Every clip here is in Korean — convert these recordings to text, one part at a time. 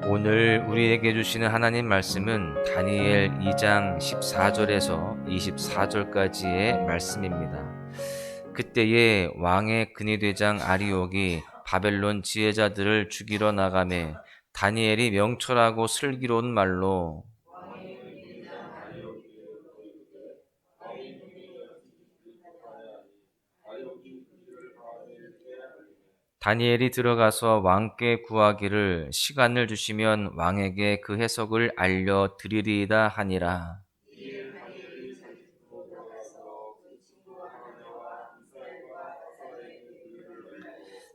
오늘 우리에게 주시는 하나님 말씀은 다니엘 2장 14절에서 24절까지의 말씀입니다. 그때에 왕의 근위대장 아리옥이 바벨론 지혜자들을 죽이러 나가매 다니엘이 명철하고 슬기로운 말로 다니엘이 들어가서 왕께 구하기를 시간을 주시면 왕에게 그 해석을 알려드리리이다 하니라.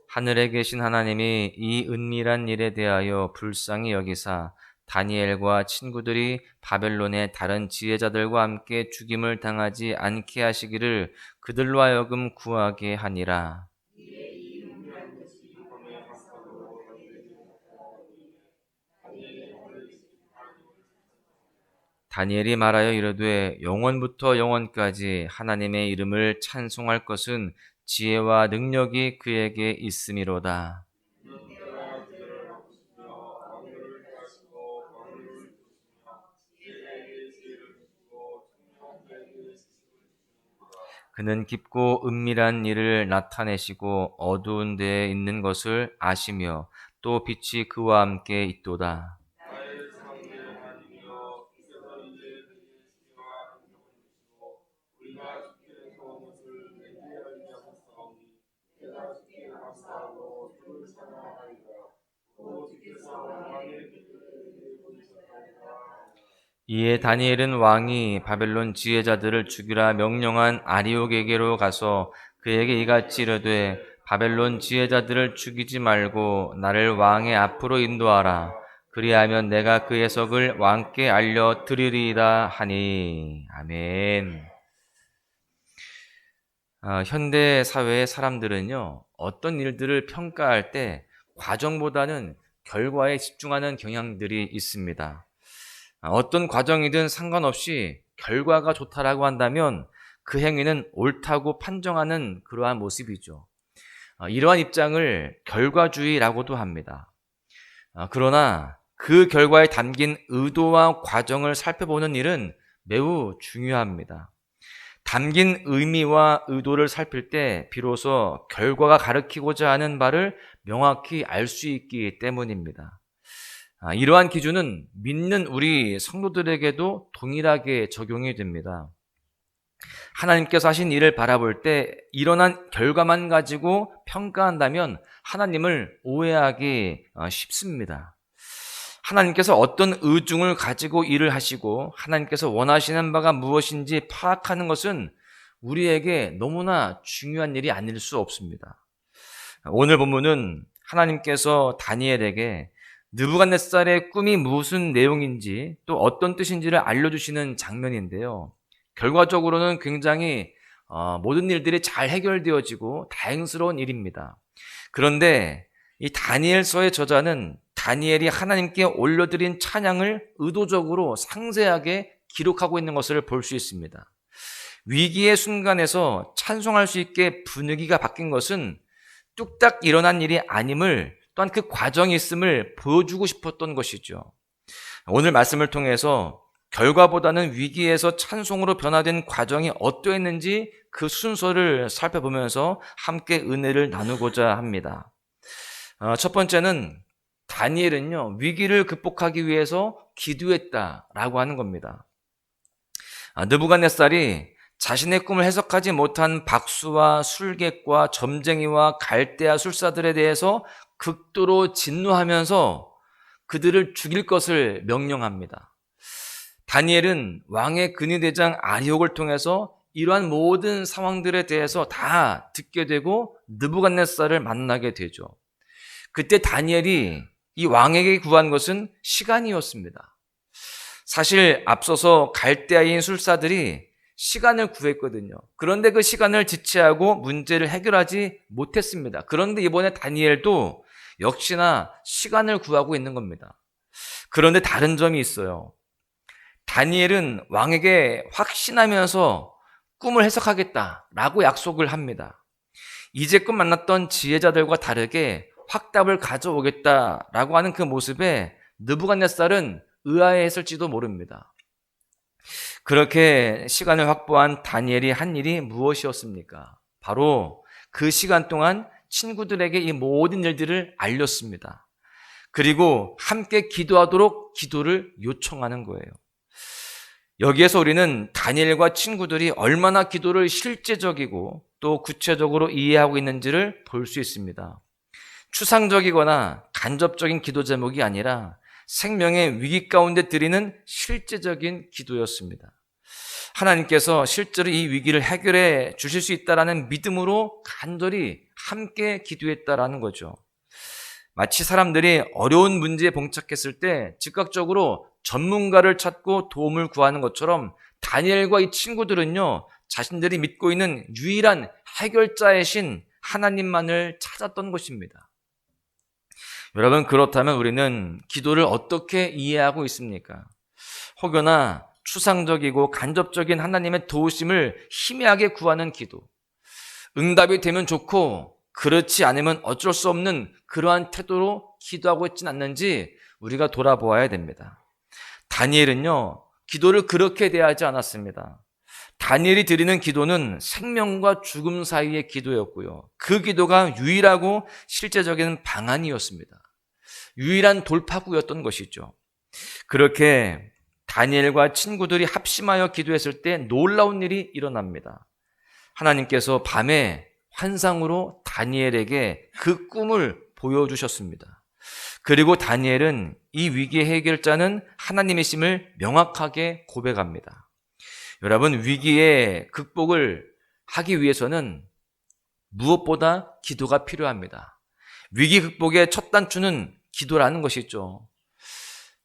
하늘에 계신 하나님이 이 은밀한 일에 대하여 불쌍히 여기사 다니엘과 친구들이 바벨론의 다른 지혜자들과 함께 죽임을 당하지 않게 하시기를 그들로 하여금 구하게 하니라. 다니엘이 말하여 이르되 영원부터 영원까지 하나님의 이름을 찬송할 것은 지혜와 능력이 그에게 있음이로다. 그는 깊고 은밀한 일을 나타내시고 어두운 데에 있는 것을 아시며 또 빛이 그와 함께 있도다. 이에 다니엘은 왕이 바벨론 지혜자들을 죽이라 명령한 아리옥에게로 가서 그에게 이같이 이르되 바벨론 지혜자들을 죽이지 말고 나를 왕의 앞으로 인도하라. 그리하면 내가 그 해석을 왕께 알려드리리이다 하니. 아멘. 현대 사회의 사람들은요, 어떤 일들을 평가할 때 과정보다는 결과에 집중하는 경향들이 있습니다. 어떤 과정이든 상관없이 결과가 좋다라고 한다면 그 행위는 옳다고 판정하는 그러한 모습이죠. 이러한 입장을 결과주의라고도 합니다. 그러나 그 결과에 담긴 의도와 과정을 살펴보는 일은 매우 중요합니다. 담긴 의미와 의도를 살필 때 비로소 결과가 가리키고자 하는 바를 명확히 알 수 있기 때문입니다. 이러한 기준은 믿는 우리 성도들에게도 동일하게 적용이 됩니다. 하나님께서 하신 일을 바라볼 때 일어난 결과만 가지고 평가한다면 하나님을 오해하기 쉽습니다. 하나님께서 어떤 의중을 가지고 일을 하시고 하나님께서 원하시는 바가 무엇인지 파악하는 것은 우리에게 너무나 중요한 일이 아닐 수 없습니다. 오늘 본문은 하나님께서 다니엘에게 느부갓네살의 꿈이 무슨 내용인지 또 어떤 뜻인지를 알려주시는 장면인데요. 결과적으로는 굉장히 모든 일들이 잘 해결되어지고 다행스러운 일입니다. 그런데 이 다니엘서의 저자는 다니엘이 하나님께 올려드린 찬양을 의도적으로 상세하게 기록하고 있는 것을 볼 수 있습니다. 위기의 순간에서 찬송할 수 있게 분위기가 바뀐 것은 뚝딱 일어난 일이 아님을 또한 그 과정이 있음을 보여주고 싶었던 것이죠. 오늘 말씀을 통해서 결과보다는 위기에서 찬송으로 변화된 과정이 어떠했는지 그 순서를 살펴보면서 함께 은혜를 나누고자 합니다. 첫 번째는 다니엘은요, 위기를 극복하기 위해서 기도했다라고 하는 겁니다. 느부갓네살이 자신의 꿈을 해석하지 못한 박수와 술객과 점쟁이와 갈대아 술사들에 대해서 극도로 진노하면서 그들을 죽일 것을 명령합니다. 다니엘은 왕의 근위대장 아리옥을 통해서 이러한 모든 상황들에 대해서 다 듣게 되고 느부갓네살을 만나게 되죠. 그때 다니엘이 이 왕에게 구한 것은 시간이었습니다. 사실 앞서서 갈대아인 술사들이 시간을 구했거든요. 그런데 그 시간을 지체하고 문제를 해결하지 못했습니다. 그런데 이번에 다니엘도 역시나 시간을 구하고 있는 겁니다. 그런데 다른 점이 있어요. 다니엘은 왕에게 확신하면서 꿈을 해석하겠다라고 약속을 합니다. 이제껏 만났던 지혜자들과 다르게 확답을 가져오겠다라고 하는 그 모습에 느부갓네살은 의아해했을지도 모릅니다. 그렇게 시간을 확보한 다니엘이 한 일이 무엇이었습니까? 바로 그 시간 동안 친구들에게 이 모든 일들을 알렸습니다. 그리고 함께 기도하도록 기도를 요청하는 거예요. 여기에서 우리는 다니엘과 친구들이 얼마나 기도를 실제적이고 또 구체적으로 이해하고 있는지를 볼 수 있습니다. 추상적이거나 간접적인 기도 제목이 아니라 생명의 위기 가운데 드리는 실제적인 기도였습니다. 하나님께서 실제로 이 위기를 해결해 주실 수 있다라는 믿음으로 간절히 함께 기도했다라는 거죠. 마치 사람들이 어려운 문제에 봉착했을 때 즉각적으로 전문가를 찾고 도움을 구하는 것처럼 다니엘과 이 친구들은요, 자신들이 믿고 있는 유일한 해결자이신 하나님만을 찾았던 것입니다. 여러분, 그렇다면 우리는 기도를 어떻게 이해하고 있습니까? 혹여나 추상적이고 간접적인 하나님의 도우심을 희미하게 구하는 기도, 응답이 되면 좋고 그렇지 않으면 어쩔 수 없는 그러한 태도로 기도하고 있진 않는지 우리가 돌아보아야 됩니다. 다니엘은요, 기도를 그렇게 대하지 않았습니다. 다니엘이 드리는 기도는 생명과 죽음 사이의 기도였고요. 그 기도가 유일하고 실제적인 방안이었습니다. 유일한 돌파구였던 것이죠. 그렇게 다니엘과 친구들이 합심하여 기도했을 때 놀라운 일이 일어납니다. 하나님께서 밤에 환상으로 다니엘에게 그 꿈을 보여주셨습니다. 그리고 다니엘은 이 위기의 해결자는 하나님이심을 명확하게 고백합니다. 여러분, 위기의 극복을 하기 위해서는 무엇보다 기도가 필요합니다. 위기 극복의 첫 단추는 기도라는 것이죠.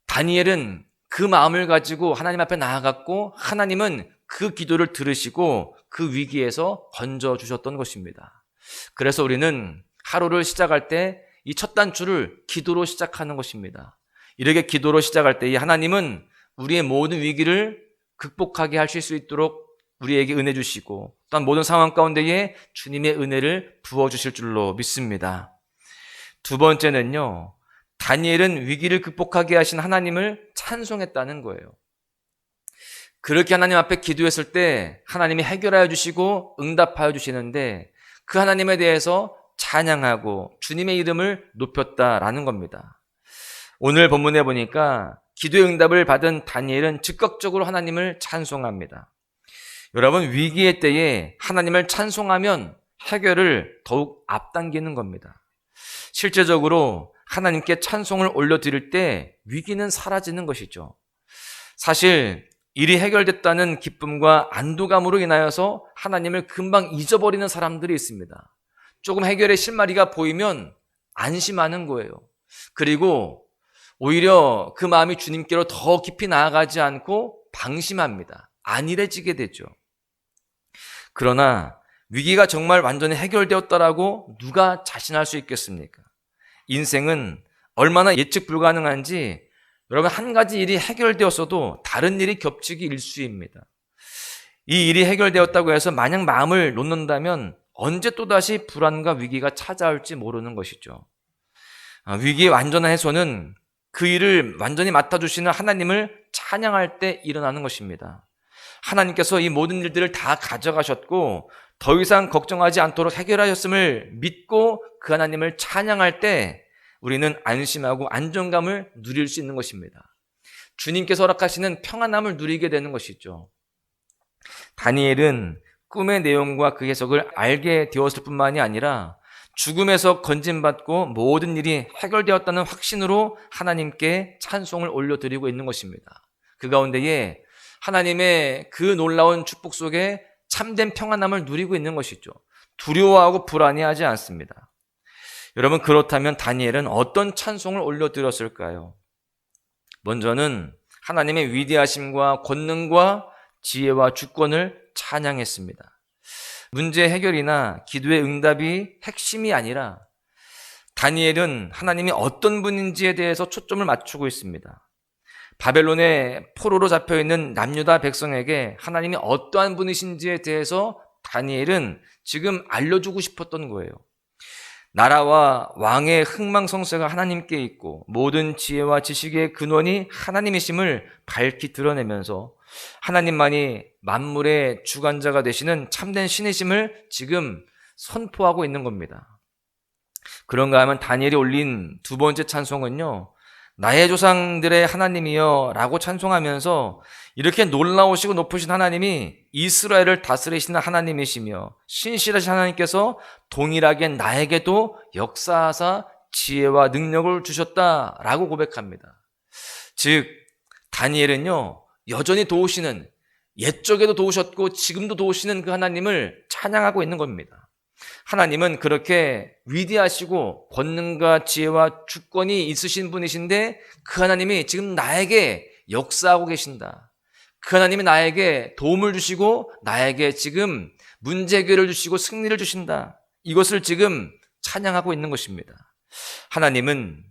다니엘은 그 마음을 가지고 하나님 앞에 나아갔고 하나님은 그 기도를 들으시고 그 위기에서 건져주셨던 것입니다. 그래서 우리는 하루를 시작할 때 이 첫 단추를 기도로 시작하는 것입니다. 이렇게 기도로 시작할 때 이 하나님은 우리의 모든 위기를 극복하게 하실 수 있도록 우리에게 은혜 주시고 또한 모든 상황 가운데에 주님의 은혜를 부어주실 줄로 믿습니다. 두 번째는요, 다니엘은 위기를 극복하게 하신 하나님을 찬송했다는 거예요. 그렇게 하나님 앞에 기도했을 때 하나님이 해결하여 주시고 응답하여 주시는데 그 하나님에 대해서 찬양하고 주님의 이름을 높였다라는 겁니다. 오늘 본문에 보니까 기도의 응답을 받은 다니엘은 즉각적으로 하나님을 찬송합니다. 여러분, 위기의 때에 하나님을 찬송하면 해결을 더욱 앞당기는 겁니다. 실제적으로 하나님께 찬송을 올려드릴 때 위기는 사라지는 것이죠. 사실 일이 해결됐다는 기쁨과 안도감으로 인하여서 하나님을 금방 잊어버리는 사람들이 있습니다. 조금 해결의 실마리가 보이면 안심하는 거예요. 그리고 오히려 그 마음이 주님께로 더 깊이 나아가지 않고 방심합니다. 안일해지게 되죠. 그러나 위기가 정말 완전히 해결되었다라고 누가 자신할 수 있겠습니까? 인생은 얼마나 예측 불가능한지 여러분, 한 가지 일이 해결되었어도 다른 일이 겹치기 일쑤입니다. 이 일이 해결되었다고 해서 마냥 마음을 놓는다면 언제 또다시 불안과 위기가 찾아올지 모르는 것이죠. 위기의 완전한 해소는 그 일을 완전히 맡아주시는 하나님을 찬양할 때 일어나는 것입니다. 하나님께서 이 모든 일들을 다 가져가셨고 더 이상 걱정하지 않도록 해결하셨음을 믿고 그 하나님을 찬양할 때 우리는 안심하고 안정감을 누릴 수 있는 것입니다. 주님께서 허락하시는 평안함을 누리게 되는 것이죠. 다니엘은 꿈의 내용과 그 해석을 알게 되었을 뿐만이 아니라 죽음에서 건진받고 모든 일이 해결되었다는 확신으로 하나님께 찬송을 올려드리고 있는 것입니다. 그 가운데에 하나님의 그 놀라운 축복 속에 참된 평안함을 누리고 있는 것이죠. 두려워하고 불안해하지 않습니다. 여러분, 그렇다면 다니엘은 어떤 찬송을 올려드렸을까요? 먼저는 하나님의 위대하심과 권능과 지혜와 주권을 찬양했습니다. 문제 해결이나 기도의 응답이 핵심이 아니라 다니엘은 하나님이 어떤 분인지에 대해서 초점을 맞추고 있습니다. 바벨론의 포로로 잡혀있는 남유다 백성에게 하나님이 어떠한 분이신지에 대해서 다니엘은 지금 알려주고 싶었던 거예요. 나라와 왕의 흥망성쇠가 하나님께 있고 모든 지혜와 지식의 근원이 하나님이심을 밝히 드러내면서 하나님만이 만물의 주관자가 되시는 참된 신이심을 지금 선포하고 있는 겁니다. 그런가 하면 다니엘이 올린 두 번째 찬송은요, 나의 조상들의 하나님이여 라고 찬송하면서 이렇게 놀라우시고 높으신 하나님이 이스라엘을 다스리시는 하나님이시며 신실하신 하나님께서 동일하게 나에게도 역사하사 지혜와 능력을 주셨다라고 고백합니다. 즉 다니엘은요, 여전히 도우시는, 옛적에도 도우셨고 지금도 도우시는 그 하나님을 찬양하고 있는 겁니다. 하나님은 그렇게 위대하시고 권능과 지혜와 주권이 있으신 분이신데 그 하나님이 지금 나에게 역사하고 계신다. 그 하나님이 나에게 도움을 주시고 나에게 지금 문제 해결을 주시고 승리를 주신다. 이것을 지금 찬양하고 있는 것입니다. 하나님은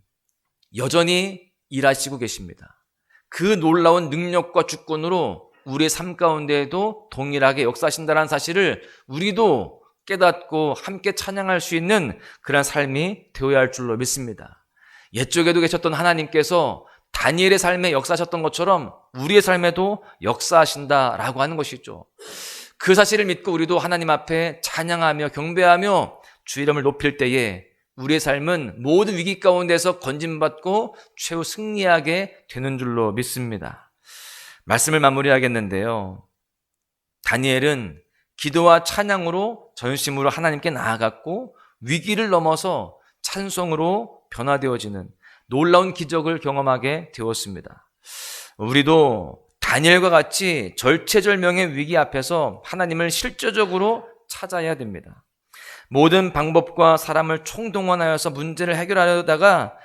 여전히 일하시고 계십니다. 그 놀라운 능력과 주권으로 우리의 삶 가운데에도 동일하게 역사하신다는 사실을 우리도 깨닫고 함께 찬양할 수 있는 그런 삶이 되어야 할 줄로 믿습니다. 옛적에도 계셨던 하나님께서 다니엘의 삶에 역사하셨던 것처럼 우리의 삶에도 역사하신다라고 하는 것이죠. 그 사실을 믿고 우리도 하나님 앞에 찬양하며 경배하며 주 이름을 높일 때에 우리의 삶은 모든 위기 가운데서 건진받고 최후 승리하게 되는 줄로 믿습니다. 말씀을 마무리하겠는데요. 다니엘은 기도와 찬양으로 전심으로 하나님께 나아갔고 위기를 넘어서 찬송으로 변화되어지는 놀라운 기적을 경험하게 되었습니다. 우리도 다니엘과 같이 절체절명의 위기 앞에서 하나님을 실제적으로 찾아야 됩니다. 모든 방법과 사람을 총동원하여서 문제를 해결하려다가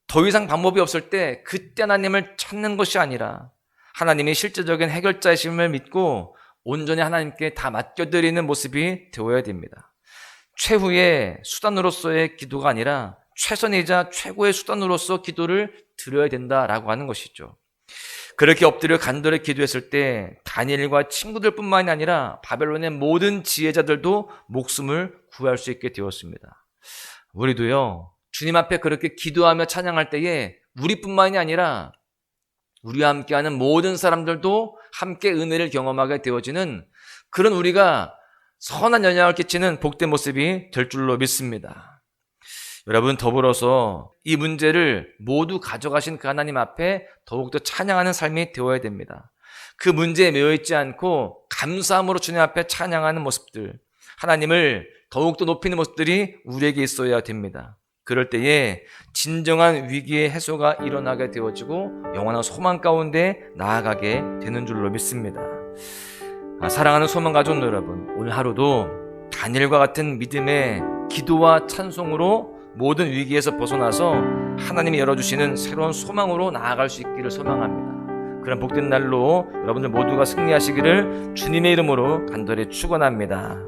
더 이상 방법이 없을 때 그때 하나님을 찾는 것이 아니라 하나님이 실제적인 해결자이심을 믿고 온전히 하나님께 다 맡겨드리는 모습이 되어야 됩니다. 최후의 수단으로서의 기도가 아니라 최선이자 최고의 수단으로서 기도를 드려야 된다라고 하는 것이죠. 그렇게 엎드려 간절히 기도했을 때 다니엘과 친구들뿐만이 아니라 바벨론의 모든 지혜자들도 목숨을 구할 수 있게 되었습니다. 우리도요, 주님 앞에 그렇게 기도하며 찬양할 때에 우리뿐만이 아니라 우리와 함께하는 모든 사람들도 함께 은혜를 경험하게 되어지는 그런 우리가 선한 영향을 끼치는 복된 모습이 될 줄로 믿습니다. 여러분, 더불어서 이 문제를 모두 가져가신 그 하나님 앞에 더욱더 찬양하는 삶이 되어야 됩니다. 그 문제에 매여있지 않고 감사함으로 주님 앞에 찬양하는 모습들, 하나님을 더욱더 높이는 모습들이 우리에게 있어야 됩니다. 그럴 때에 진정한 위기의 해소가 일어나게 되어지고 영원한 소망 가운데 나아가게 되는 줄로 믿습니다. 사랑하는 소망 가족 여러분, 오늘 하루도 다니엘과 같은 믿음의 기도와 찬송으로 모든 위기에서 벗어나서 하나님이 열어주시는 새로운 소망으로 나아갈 수 있기를 소망합니다. 그런 복된 날로 여러분들 모두가 승리하시기를 주님의 이름으로 간절히 축원합니다.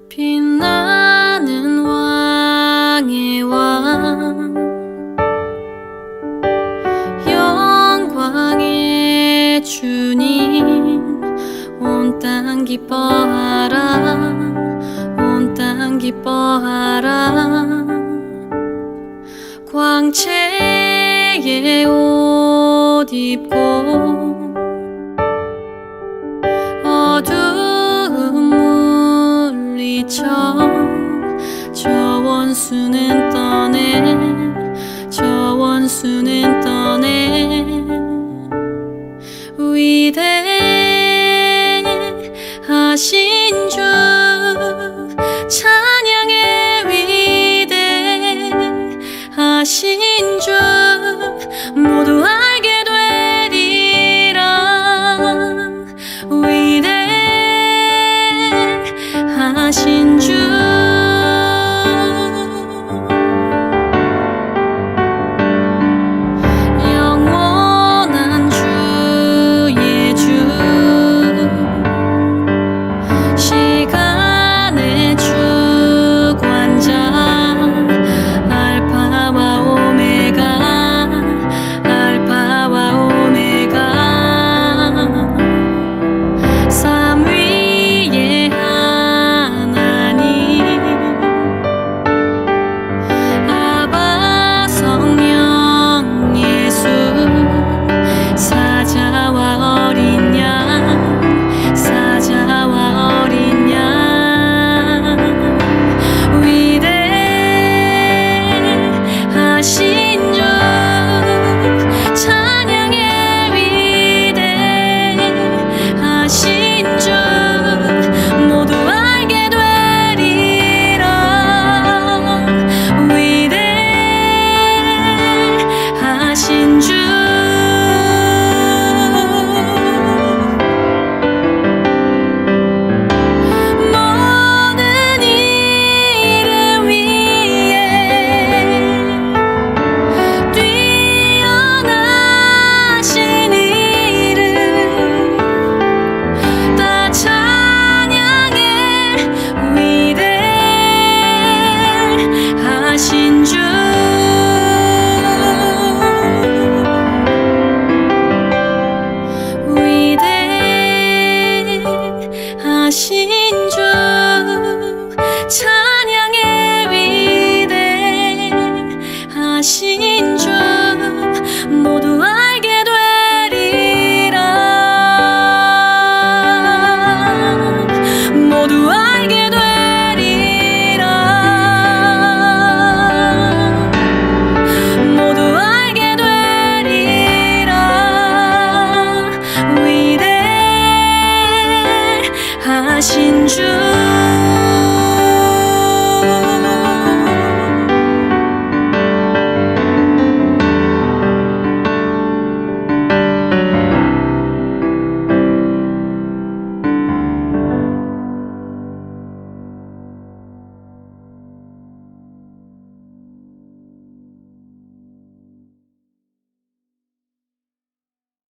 빛나는 왕의 왕, 영광의 주님, 온 땅 기뻐하라, 온 땅 기뻐하라. 광채의 옷 입고 어두운 물리쳐 저 원수는 떠내, 저 원수는 떠내. 위대하신 주 찬양의 위대하신 주 모두 알게 되리라. 위대하신 주